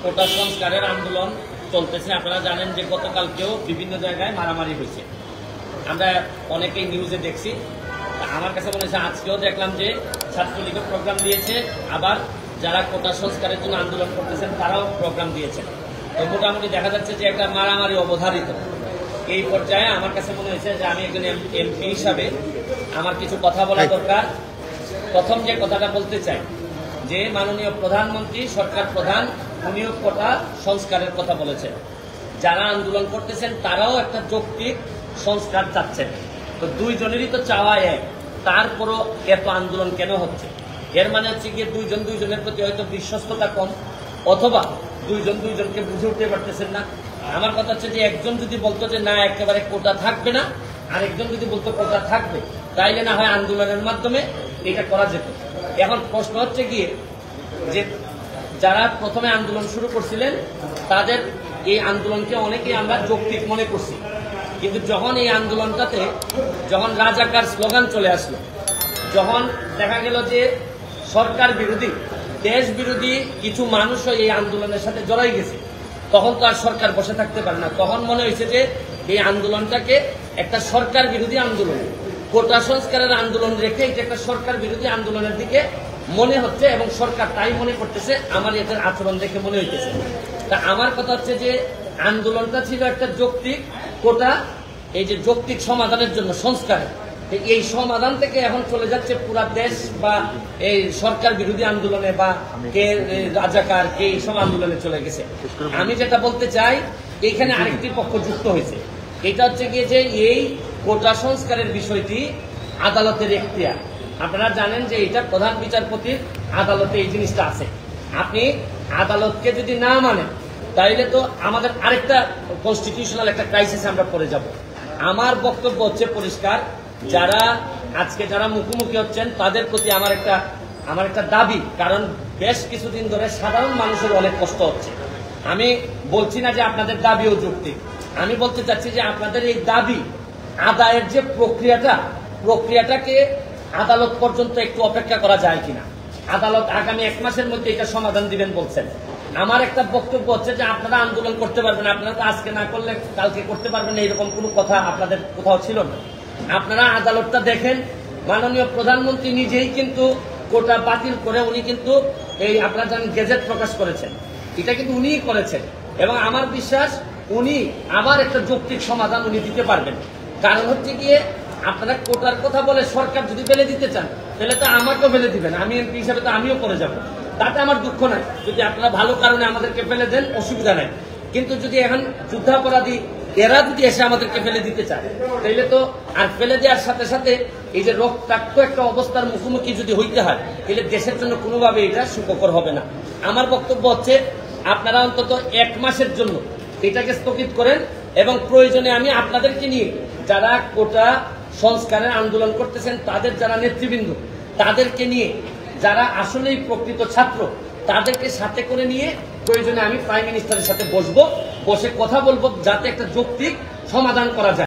কোটা সংস্কারের আন্দোলন চলতেছে। আপনারা জানেন যে গতকালকেও বিভিন্ন জায়গায় মারামারি হয়েছে, আমরা অনেকেই নিউজে দেখছি। আমার কাছে মনে হচ্ছে আজকেও দেখলাম যে ছাত্রলীগের প্রোগ্রাম দিয়েছে, আবার যারা কোটা সংস্কারের জন্য আন্দোলন করতেছেন তারাও প্রোগ্রাম দিয়েছেন। তো মোটামুটি দেখা যাচ্ছে যে একটা মারামারি অবধারিত। এই পর্যায়ে আমার কাছে মনে হয়েছে যে আমি একজন এমপি হিসাবে আমার কিছু কথা বলা দরকার। প্রথম যে কথাটা বলতে চাই যে মাননীয় প্রধানমন্ত্রী, সরকার প্রধান, উনিও কোটা সংস্কারের কথা বলেছেন। যারা আন্দোলন করতেছেন তারাও একটা যৌক্তিক সংস্কার চাচ্ছেন। তো দুইজনেরই তো চাওয়া এক, তারপরও এত আন্দোলন কেন হচ্ছে? এর মানে হচ্ছে গিয়ে দুইজন দুইজনের প্রতি হয়তো বিশ্বস্ততা কম, অথবা দুইজন দুইজনকে বুঝে উঠতে পারতেছেন না। আমার কথা হচ্ছে যে একজন যদি বলতো যে না একেবারে কোটা থাকবে না, আর একজন যদি বলতো কোটা থাকবে, তাইলে না হয় আন্দোলনের মাধ্যমে এটা করা যেত। এখন প্রশ্ন হচ্ছে গিয়ে যে যারা প্রথমে আন্দোলন শুরু করছিলেন তাদের এই আন্দোলনকে অনেকেই আমরা যৌক্তিক মনে করছি, কিন্তু যখন এই আন্দোলনটাতে যখন রাজাকার স্লোগান চলে আসলো, যখন দেখা গেল যে সরকার বিরোধী, দেশ বিরোধী কিছু মানুষও এই আন্দোলনের সাথে জড়াই গেছে, তখন তো আর সরকার বসে থাকতে পারে না। তখন মনে হয়েছে যে এই আন্দোলনটাকে একটা সরকার বিরোধী আন্দোলন, কোটা সংস্কারের আন্দোলন রেখে এটা একটা সরকার বিরোধী আন্দোলনের দিকে মনে হচ্ছে, এবং সরকার তাই মনে করতেছে, আমার এদের আচরণ দেখে মনে হইতেছে। তা আমার কথা হচ্ছে যে আন্দোলনটা ছিল একটা যৌক্তিক, কোটা এই যে যৌক্তিক সমাধানের জন্য সংস্কার, এই সমাধান থেকে এখন চলে যাচ্ছে পুরা দেশ বা এই সরকার বিরোধী আন্দোলনে, বা কে রাজাকার কে এইসব আন্দোলনে চলে গেছে। আমি যেটা বলতে চাই, এইখানে আরেকটি পক্ষ যুক্ত হয়েছে। এটা হচ্ছে গিয়ে যে এই কোটা সংস্কারের বিষয়টি আদালতের এখতিয়ার। আপনারা জানেন যে এটা প্রধান বিচারপতির আদালতে এই জিনিসটা আছে। আপনি আদালতকে যদি না মানেন তাইলে তো আমাদের আরেকটা কনস্টিটিউশনাল একটা ক্রাইসিসে আমরা পড়ে যাব। আমার বক্তব্য হচ্ছে পরিষ্কার, যারা আজকে যারা মুখোমুখি হচ্ছেন তাদের প্রতি আমার একটা দাবি, কারণ বেশ কিছুদিন ধরে সাধারণ মানুষের অনেক কষ্ট হচ্ছে। আমি বলছি না যে আপনাদের দাবিও যৌক্তিক, আমি বলতে চাচ্ছি যে আপনাদের এই দাবি আদায়ের যে প্রক্রিয়াটাকে আদালত পর্যন্ত একটু অপেক্ষা করা যায় কিনা। আদালত আগামী 1 মাসের মধ্যে এটা সমাধান দিবেন বলছেন। আমার একটা বক্তব্য হচ্ছে যে আপনারা আন্দোলন করতে পারবেন, আপনারা তো আজকে না করলে কালকে করতে পারবেন, এইরকম কোনো কথা আপনাদের কোথাও ছিল না। আপনারা আদালতটা দেখেন, মাননীয় প্রধানমন্ত্রী নিজেই কিন্তু কোটা বাতিল করে উনি কিন্তু এই আপনারা জানেন গেজেট প্রকাশ করেছেন, এটা কিন্তু উনিই করেছেন, এবং আমার বিশ্বাস উনি আবার একটা যৌক্তিক সমাধান উনি দিতে পারবেন। কারণ হচ্ছে গিয়ে আপনারা কোটার কথা বলে সরকার যদি ফেলে দিতে চান তাহলে তো আমাকেও ফেলে দিবেন, আমি এমপি হিসাবে তো আমিও করে যাব, তাতে আমার দুঃখ নাই। যদি আপনারা ভালো কারণে আমাদেরকে ফেলে দেন অসুবিধা নাই, কিন্তু যদি এখন যুদ্ধাপরাধী এরা যদি এসে আমাদেরকে ফেলে দিতে চায় তাহলে তো, আর ফেলে দেওয়ার সাথে সাথে এই যে রক্তাক্ত একটা অবস্থার মুখোমুখি যদি হইতে হয় তাহলে দেশের জন্য কোনোভাবে এটা সুখকর হবে না। আমার বক্তব্য হচ্ছে আপনারা অন্তত 1 মাসের জন্য এটাকে স্থগিত করেন, এবং প্রয়োজনে আমি আপনাদেরকে নিয়ে যারা কোটা সংস্কারের আন্দোলন করতেছেন তাদের যারা নেতৃবৃন্দ, তাদেরকে নিয়ে যারা আসলেই প্রকৃত ছাত্র তাদেরকে সাথে করে নিয়ে প্রয়োজনে আমি প্রাইম মিনিস্টারের সাথে বসে কথা বলবো, যাতে একটা যৌক্তিক সমাধান করা যায়।